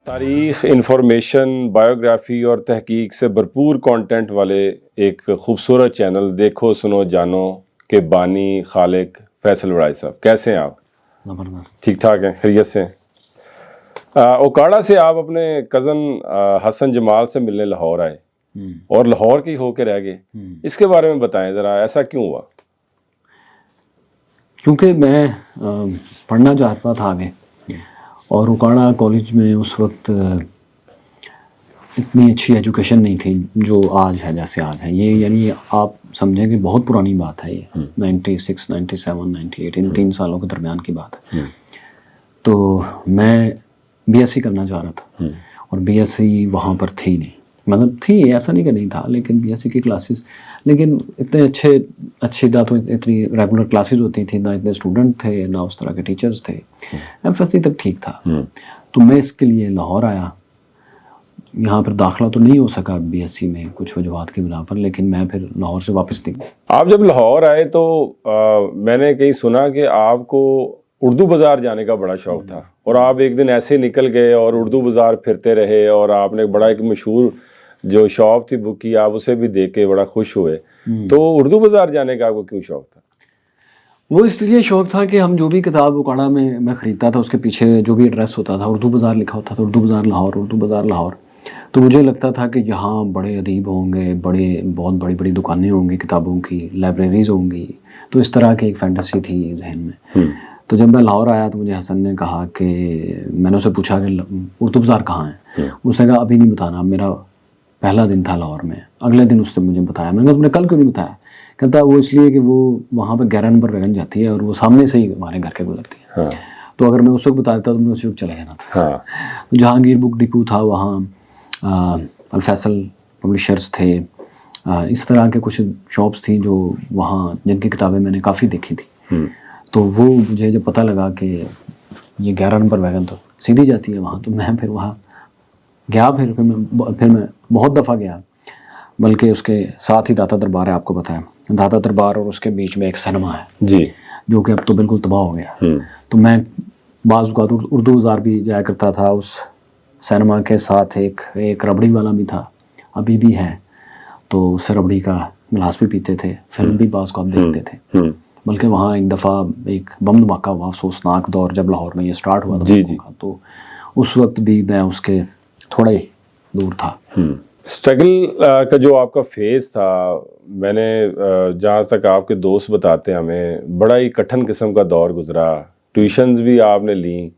تاریخ، information, biography اور تحقیق سے بھرپور کانٹینٹ والے ایک خوبصورت چینل دیکھو سنو جانو کے بانی خالق فیصل وڑائی صاحب، کیسے ہیں آپ؟ زبردست، ٹھیک ٹھاک ہیں، خیریت سے ہیں؟ اوکاڑا سے آپ اپنے کزن حسن جمال سے ملنے لاہور آئے اور لاہور کے ہو کے رہ گئے، اس کے بارے میں بتائیں ذرا، ایسا کیوں ہوا؟ کیونکہ میں پڑھنا چاہتا تھا آگے، اور اوکاڑا کالج میں اس وقت اتنی اچھی ایجوکیشن نہیں تھی جو آج ہے، جیسے آج ہے یہ، یعنی آپ سمجھیں کہ بہت پرانی بات ہے یہ، 96 97 98 ان 3 سالوں کے درمیان کی بات ہے۔ تو میں بی ایس سی کرنا چاہ رہا تھا، اور بی ایس سی وہاں پر تھی نہیں، مطلب تھی، ایسا نہیں کہ نہیں تھا، لیکن بی ایس سی کی کلاسز، لیکن اتنے اچھی نہ تو اتنی ریگولر کلاسز ہوتی تھیں، نہ اتنے اسٹوڈنٹ تھے، نہ اس طرح کے ٹیچرز تھے۔ ایف ایس سی تک ٹھیک تھا، تو میں اس کے لیے لاہور آیا۔ یہاں پر داخلہ تو نہیں ہو سکا بی ایس سی میں کچھ وجوہات کی بنا پر، لیکن میں پھر لاہور سے واپس نہیں گیا۔ آپ جب لاہور آئے تو میں نے کہیں سنا کہ آپ کو اردو بازار جانے کا بڑا شوق تھا، اور آپ ایک دن ایسے نکل گئے اور اردو بازار پھرتے رہے، اور آپ نے بڑا ایک مشہور جو شاپ تھی بک کی، آپ اسے بھی دیکھ کے بڑا خوش ہوئے۔ تو اردو بازار جانے کا آپ کو کیوں شوق تھا؟ وہ اس لیے شوق تھا کہ ہم جو بھی کتاب اوکاڑا میں خریدتا تھا، اس کے پیچھے جو بھی ایڈریس ہوتا تھا، اردو بازار لکھا ہوتا تھا، اردو بازار لاہور، اردو بازار لاہور۔ تو مجھے لگتا تھا کہ یہاں بڑے ادیب ہوں گے، بہت بڑی بڑی دکانیں ہوں گی کتابوں کی، لائبریریز ہوں گی، تو اس طرح کی ایک فینٹیسی تھی ذہن میں۔ تو جب میں لاہور آیا تو مجھے حسن نے کہا کہ، میں نے اسے پوچھا کہ اردو بازار کہاں ہے؟ اس نے کہا ابھی نہیں بتانا، میرا پہلا دن تھا لاہور میں۔ اگلے دن اس نے مجھے بتایا۔ میں نے کہا تم نے کل کیوں نہیں بتایا؟ کہتا وہ اس لیے کہ وہ وہاں پہ 11 نمبر ویگن جاتی ہے، اور وہ سامنے سے ہی ہمارے گھر کے گزرتی ہے، تو اگر میں اس وقت بتا دیتا تو میں اسی وقت چلے جانا تھا۔ تو جہانگیر بک ڈپو تھا وہاں، الفیصل پبلشرز تھے، اس طرح کے کچھ شاپس تھیں جو وہاں، جن کی کتابیں میں نے کافی دیکھی تھی۔ تو وہ مجھے جب پتہ لگا کہ یہ 11 نمبر ویگن تو سیدھی جاتی ہے وہاں، تو میں پھر وہاں گیا۔ پھر میں بہت دفعہ گیا، بلکہ اس کے ساتھ ہی داتا دربار ہے، آپ کو پتہ ہے داتا دربار، اور اس کے بیچ میں ایک سینما ہے جی، جو کہ اب تو بالکل تباہ ہو گیا۔ تو میں بعض اوقات اردو بازار بھی جایا کرتا تھا۔ اس سینما کے ساتھ ایک ربڑی والا بھی تھا، ابھی بھی ہے، تو اس سے ربڑی کا گلاس بھی پیتے تھے، فلم بھی بعض کو آپ دیکھتے تھے۔ بلکہ وہاں ایک دفعہ ایک بم دھماکہ ہوا، افسوسناک دور جب لاہور میں یہ سٹارٹ ہوا تھا، تو اس وقت بھی میں اس کے تھوڑے دور تھا۔ اسٹرگل کا جو آپ کا فیز تھا، میں نے جہاں تک آپ کے دوست بتاتے ہیں ہمیں، بڑا ہی کٹھن قسم کا دور گزرا، ٹیوشنز بھی آپ نے لیں،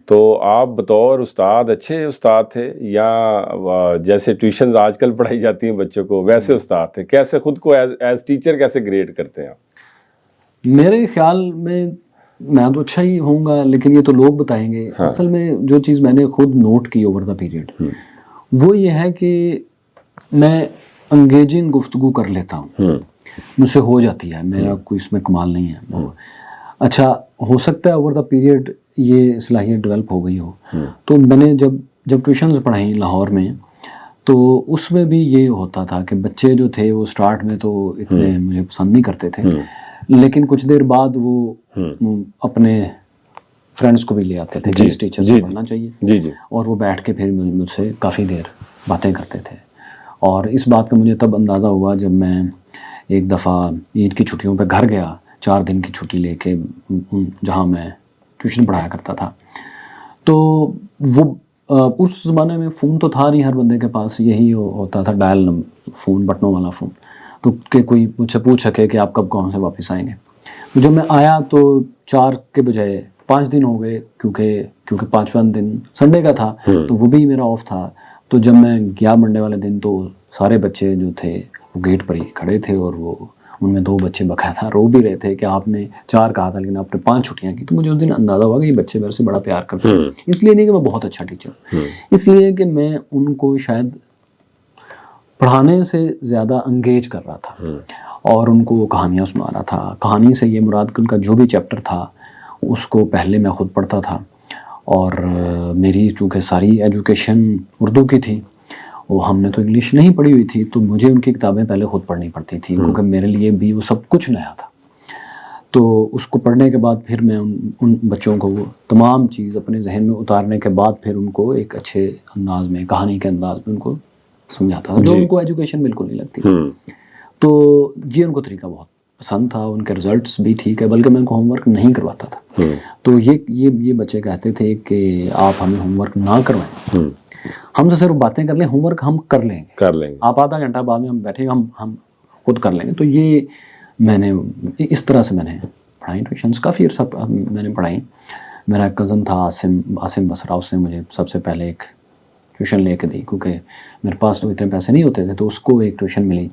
تو آپ بطور استاد اچھے استاد تھے، یا جیسے ٹیوشنز آج کل پڑھائی جاتی ہیں بچوں کو ویسے استاد تھے؟ کیسے خود کو ایز ٹیچر کیسے گریڈ کرتے ہیں آپ؟ میرے خیال میں تو اچھا ہی ہوں گا، لیکن یہ تو لوگ بتائیں گے۔ اصل میں جو چیز میں نے خود نوٹ کی اوور دا پیریڈ، وہ یہ ہے کہ میں انگیجنگ گفتگو کر لیتا ہوں، مجھ سے ہو جاتی ہے، میرا کوئی اس میں کمال نہیں ہے۔ اچھا، ہو سکتا ہے اوور دا پیریڈ یہ صلاحیت ڈیولپ ہو گئی ہو۔ تو میں نے جب ٹیوشنز پڑھائیں لاہور میں، تو اس میں بھی یہ ہوتا تھا کہ بچے جو تھے وہ سٹارٹ میں تو اتنے مجھے پسند نہیں کرتے تھے، لیکن کچھ دیر بعد وہ اپنے فرینڈس کو بھی لے آتے تھے کہ اس ٹیچر سے پڑھنا چاہیے، اور وہ بیٹھ کے پھر مجھ سے کافی دیر باتیں کرتے تھے۔ اور اس بات کا مجھے تب اندازہ ہوا جب میں ایک دفعہ عید کی چھٹیوں پہ گھر گیا، 4 دن کی چھٹی لے کے، جہاں میں ٹیوشن پڑھایا کرتا تھا۔ تو وہ اس زمانے میں فون تو تھا نہیں ہر بندے کے پاس، یہی ہوتا تھا ڈائل فون، بٹنوں والا فون، تو کہ کوئی مجھ سے پوچھ سکے کہ آپ کب کون سے واپس آئیں گے۔ تو جب میں آیا تو 4 کے بجائے 5 دن ہو گئے، کیونکہ 5واں دن سنڈے کا تھا، تو وہ بھی میرا آف تھا۔ تو جب میں گیا منڈے والے دن، تو سارے بچے جو تھے وہ گیٹ پر ہی کھڑے تھے، اور وہ ان میں 2 بچے باقاعدہ رو بھی رہے تھے کہ آپ نے 4 کہا تھا لیکن آپ نے 5 چھٹیاں کی۔ تو مجھے اس دن اندازہ ہوا کہ یہ بچے میرے سے بڑا پیار کرتے ہیں، اس لیے نہیں کہ میں بہت اچھا ٹیچر ہوں، اس لیے کہ میں ان کو شاید پڑھانے سے زیادہ انگیج کر رہا تھا، اور ان کو کہانیاں سنا رہا تھا۔ کہانی سے یہ مراد کہ ان کا جو بھی چیپٹر تھا اس کو پہلے میں خود پڑھتا تھا، اور میری چونکہ ساری ایجوکیشن اردو کی تھی، وہ ہم نے تو انگلش نہیں پڑھی ہوئی تھی، تو مجھے ان کی کتابیں پہلے خود پڑھنی پڑتی تھی، کیونکہ میرے لیے بھی وہ سب کچھ نیا تھا۔ تو اس کو پڑھنے کے بعد پھر میں ان بچوں کو وہ تمام چیز اپنے ذہن میں اتارنے کے بعد پھر ان کو ایک اچھے انداز میں، کہانی کے انداز میں ان کو سمجھاتا تھا، جو ان کو ایجوکیشن بالکل نہیں لگتی. تو یہ ان کو طریقہ بہت پسند تھا، ان کے رزلٹس بھی ٹھیک ہے، بلکہ میں ان کو ہوم ورک نہیں کرواتا تھا. تو یہ بچے کہتے تھے کہ آپ ہمیں ہوم ورک نہ کروائیں، ہم سے صرف باتیں کر لیں، ہوم ورک ہم کر لیں گے، آپ آدھا گھنٹہ بعد میں ہم بیٹھیں گے، ہم خود کر لیں گے. تو یہ میں نے اس طرح سے میں نے پڑھائی ٹیوشنس کافی عرصہ میں نے پڑھائی. میرا کزن تھا عاصم بسرا، اس نے مجھے سب سے پہلے ایک ٹیوشن لے کے دی، کیونکہ میرے پاس تو اتنے پیسے نہیں ہوتے تھے، تو اس کو ایک ٹیوشن ملی.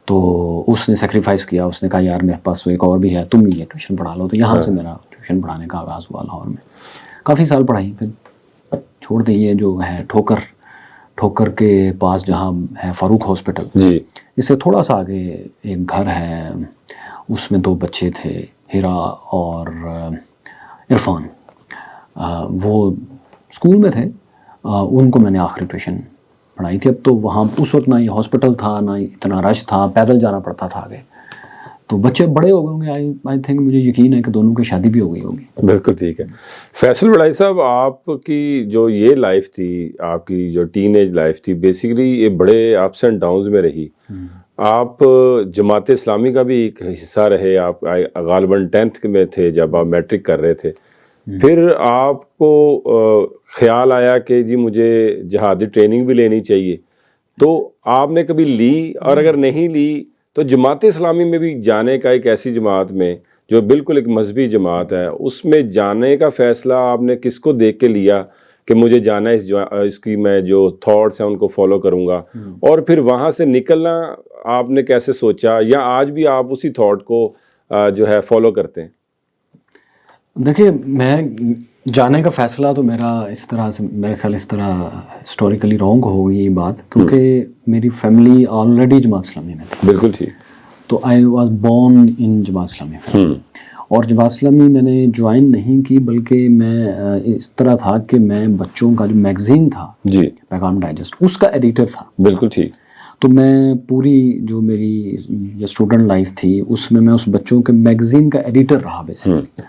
تو اس نے سیکریفائس کیا، اس نے کہا یار میرے پاس تو ایک اور بھی ہے، تم بھی یہ ٹیوشن پڑھا لو. تو یہاں سے میرا ٹیوشن پڑھانے کا آغاز ہوا لاہور میں. کافی سال پڑھائی، پھر چھوڑ دی. یہ جو ہے ٹھوکر کے پاس جہاں ہے فاروق ہاسپٹل، اس سے تھوڑا سا آگے ایک گھر ہے، اس میں 2 بچے تھے، ہیرا اور عرفان. وہ اسکول میں تھے، ان کو میں نے آخری ٹیوشن پڑھائی تھی. اب تو وہاں اس وقت نہ یہ ہاسپٹل تھا، نہ اتنا رش تھا، پیدل جانا پڑتا تھا آگے. تو بچے بڑے ہو گئے ہوں گے، آئی تھنک مجھے یقین ہے کہ دونوں کی شادی بھی ہو گئی ہوگی. بالکل ٹھیک ہے. فیصل بڑائی صاحب، آپ کی جو یہ لائف تھی، آپ کی جو ٹین ایج لائف تھی، بیسیکلی یہ بڑے اپس اینڈ ڈاؤنز میں رہی. آپ جماعت اسلامی کا بھی ایک حصہ رہے، آپ غالباً 10th میں تھے جب آپ میٹرک کر رہے تھے. پھر آپ کو خیال آیا کہ جی مجھے جہادی ٹریننگ بھی لینی چاہیے، تو آپ نے کبھی لی؟ اور اگر نہیں لی تو جماعت اسلامی میں بھی جانے کا، ایک ایسی جماعت میں جو بالکل ایک مذہبی جماعت ہے، اس میں جانے کا فیصلہ آپ نے کس کو دیکھ کے لیا کہ مجھے جانا ہے، اس کی میں جو تھاٹس ہیں ان کو فالو کروں گا؟ اور پھر وہاں سے نکلنا آپ نے کیسے سوچا، یا آج بھی آپ اسی تھاٹ کو جو ہے فالو کرتے ہیں؟ دیکھیے، میں جانے کا فیصلہ تو میرا اس طرح سے، میرے خیال اس طرح ہسٹوریکلی رانگ ہو گئی یہ بات، کیونکہ میری فیملی آلریڈی جماعت اسلامی میں تھی. بالکل ٹھیک. تو I was born in Jamaat Islami family. اور جماعت اسلامی میں نے جوائن نہیں کی، بلکہ میں اس طرح تھا کہ میں بچوں کا جو میگزین تھا جی، پیغام ڈائجسٹ، اس کا ایڈیٹر تھا. بالکل ٹھیک. تو میں پوری جو میری اسٹوڈنٹ لائف تھی، اس میں اس بچوں کے میگزین کا ایڈیٹر رہا بیسیکلی.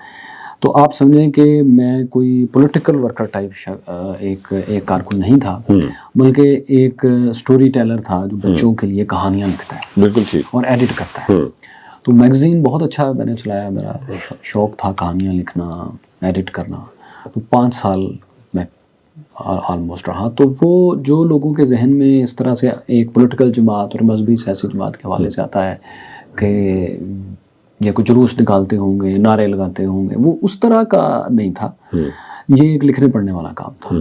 تو آپ سمجھیں کہ میں کوئی پولیٹیکل ورکر ٹائپ ایک کارکن نہیں تھا، بلکہ ایک سٹوری ٹیلر تھا جو بچوں کے لیے کہانیاں لکھتا ہے. بالکل ٹھیک. اور ایڈٹ کرتا ہے. تو میگزین بہت اچھا میں نے چلایا، میرا شوق تھا کہانیاں لکھنا، ایڈٹ کرنا. تو 5 سال میں آلموسٹ رہا. تو وہ جو لوگوں کے ذہن میں اس طرح سے ایک پولیٹیکل جماعت اور مذہبی سیاسی جماعت کے حوالے سے آتا ہے کہ یہ کوئی جلوس نکالتے ہوں گے، نعرے لگاتے ہوں گے، وہ اس طرح کا نہیں تھا. یہ ایک لکھنے پڑھنے والا کام تھا.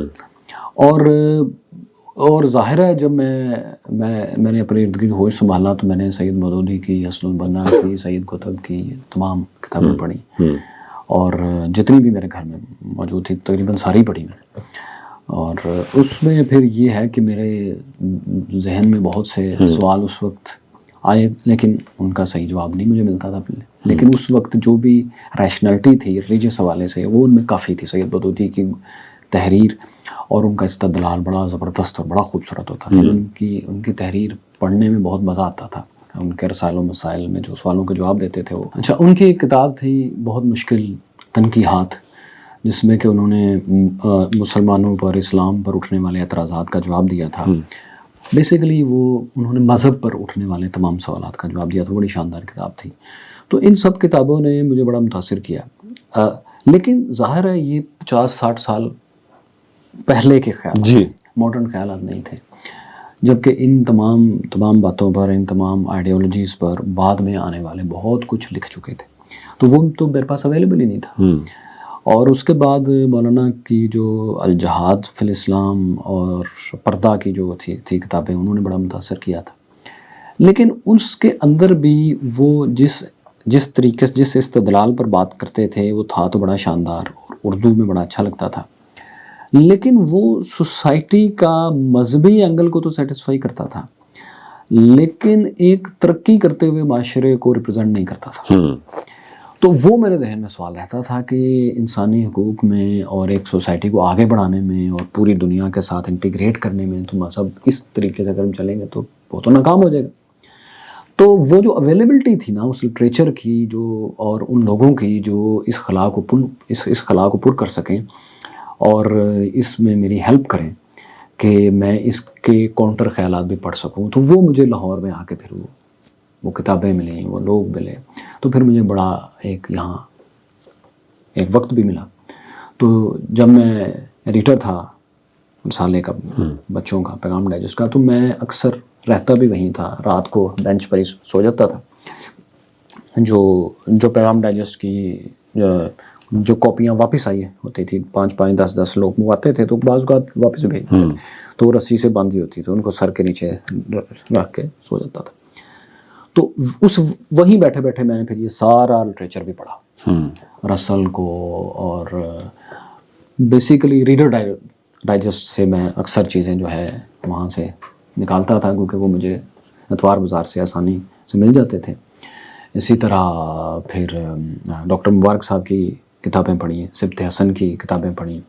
اور ظاہر ہے جب میں نے اپنے ارد گرد ہوش سنبھالا تو میں نے سید مودودی کی، حسن البنا کی، سید قطب کی تمام کتابیں پڑھی، اور جتنی بھی میرے گھر میں موجود تھی تقریباً ساری پڑھی میں نے. اور اس میں پھر یہ ہے کہ میرے ذہن میں بہت سے سوال اس وقت آئے، لیکن ان کا صحیح جواب نہیں مجھے ملتا تھا. لیکن اس وقت جو بھی ریشنلٹی تھی ریلیجیس حوالے سے، وہ ان میں کافی تھی. سید مودودی کی تحریر اور ان کا استدلال بڑا زبردست اور بڑا خوبصورت ہوتا تھا. ان کی تحریر پڑھنے میں بہت مزہ آتا تھا. ان کے رسائل و مسائل میں جو سوالوں کے جواب دیتے تھے وہ. اچھا، ان کی ایک کتاب تھی بہت مشکل، تنقیحات، جس میں کہ انہوں نے مسلمانوں پر، اسلام پر اٹھنے والے اعتراضات کا جواب دیا تھا. بیسیکلی انہوں نے مذہب پر اٹھنے والے تمام سوالات کا جواب دیا تھا. بڑی شاندار کتاب تھی. تو ان سب کتابوں نے مجھے بڑا متاثر کیا. لیکن ظاہر ہے یہ 50-60 سال پہلے کے خیال، جی، ماڈرن خیالات نہیں تھے، جبکہ ان تمام باتوں پر، ان تمام آئیڈیالوجیز پر بعد میں آنے والے بہت کچھ لکھ چکے تھے. تو وہ تو میرے پاس اویلیبل ہی نہیں تھا. اور اس کے بعد مولانا کی جو الجہاد فی الاسلام اور پردہ کی جو تھی کتابیں، انہوں نے بڑا متاثر کیا تھا. لیکن اس کے اندر بھی وہ جس طریقے سے، جس استدلال پر بات کرتے تھے، وہ تھا تو بڑا شاندار اور اردو میں بڑا اچھا لگتا تھا. لیکن وہ سوسائٹی کا مذہبی اینگل کو تو سیٹسفائی کرتا تھا، لیکن ایک ترقی کرتے ہوئے معاشرے کو ریپرزینٹ نہیں کرتا تھا. تو وہ میرے ذہن میں سوال رہتا تھا کہ انسانی حقوق میں اور ایک سوسائٹی کو آگے بڑھانے میں اور پوری دنیا کے ساتھ انٹیگریٹ کرنے میں تو مذہب اس طریقے سے اگر ہم چلیں گے تو وہ تو ناکام ہو جائے گا. تو وہ جو اویلیبلٹی تھی نا اس لٹریچر کی جو اور ان لوگوں کی جو اس خلا کو پر کر سکیں اور اس میں میری ہیلپ کریں کہ میں اس کے کاؤنٹر خیالات بھی پڑھ سکوں، تو وہ مجھے لاہور میں آ کے پھر وہ کتابیں ملیں، وہ لوگ ملے، تو پھر مجھے بڑا یہاں ایک وقت بھی ملا۔ تو جب میں ایڈیٹر تھا رسالے کا، بچوں کا، پیغام ڈائجسٹ کا، تو میں اکثر رہتا بھی وہیں تھا، رات کو بینچ پر ہی سو جاتا تھا۔ جو پیغام ڈائجسٹ کی جو کاپیاں واپس آئی ہوتی تھی، 5-10 لوگ منگواتے تھے، تو بعض اوقات واپس بھیج دیتے تھے، تو وہ رسی سے باندھی ہوتی تھی، ان کو سر کے نیچے رکھ کے سو جاتا تھا۔ تو وہیں بیٹھے بیٹھے میں نے پھر یہ سارا لٹریچر بھی پڑھا، رسل کو، اور بیسیکلی ریڈر ڈائجسٹ سے میں اکثر چیزیں جو ہے وہاں سے نکالتا تھا، کیونکہ وہ مجھے اتوار بازار سے آسانی سے مل جاتے تھے۔ اسی طرح پھر ڈاکٹر مبارک صاحب کی کتابیں پڑھی، سبت حسن کی کتابیں پڑھی،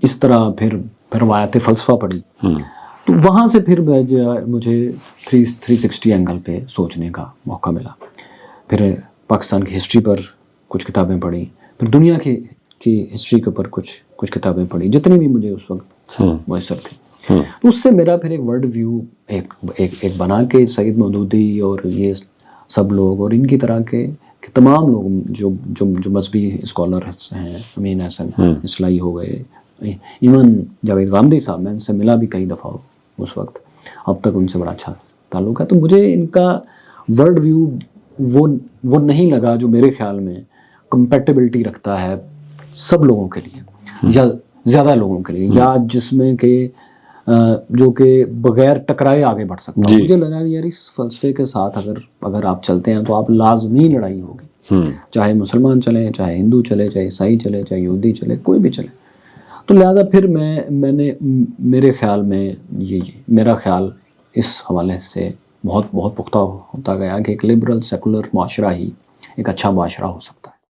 اس طرح پھر روایت فلسفہ پڑھی۔ تو وہاں سے پھر مجھے 360 اینگل پہ سوچنے کا موقع ملا۔ پھر پاکستان کی ہسٹری پر کچھ کتابیں پڑھی، پھر دنیا کی ہسٹری کے اوپر کچھ کتابیں پڑھی، جتنی بھی مجھے اس وقت میسر تھی۔ اس سے میرا پھر ایک ورلڈ ویو ایک بنا کہ سید مودودی اور یہ سب لوگ اور ان کی طرح کے تمام لوگ جو مذہبی اسکالر ہیں، امین احسن اصلاحی ہو گئے، ایون جاوید غامدی صاحب، میں ان سے ملا بھی کئی دفعہ اس وقت، اب تک ان سے بڑا اچھا تعلق ہے۔ تو مجھے ان کا ورلڈ ویو وہ نہیں لگا جو میرے خیال میں کمپیٹیبلٹی رکھتا ہے سب لوگوں کے لیے یا زیادہ لوگوں کے لیے، یا جس میں کہ جو کہ بغیر ٹکرائے آگے بڑھ سکتا ہے۔ مجھے لگا کہ یار اس فلسفے کے ساتھ اگر آپ چلتے ہیں تو آپ لازمی لڑائی ہوگی، چاہے مسلمان چلے، چاہے ہندو چلے، چاہے عیسائی چلے، چاہے یہودی چلے، کوئی بھی چلے۔ تو لہذا پھر میں نے میرے خیال میں میرا خیال اس حوالے سے بہت پختہ ہوتا گیا کہ ایک لبرل سیکولر معاشرہ ہی ایک اچھا معاشرہ ہو سکتا ہے۔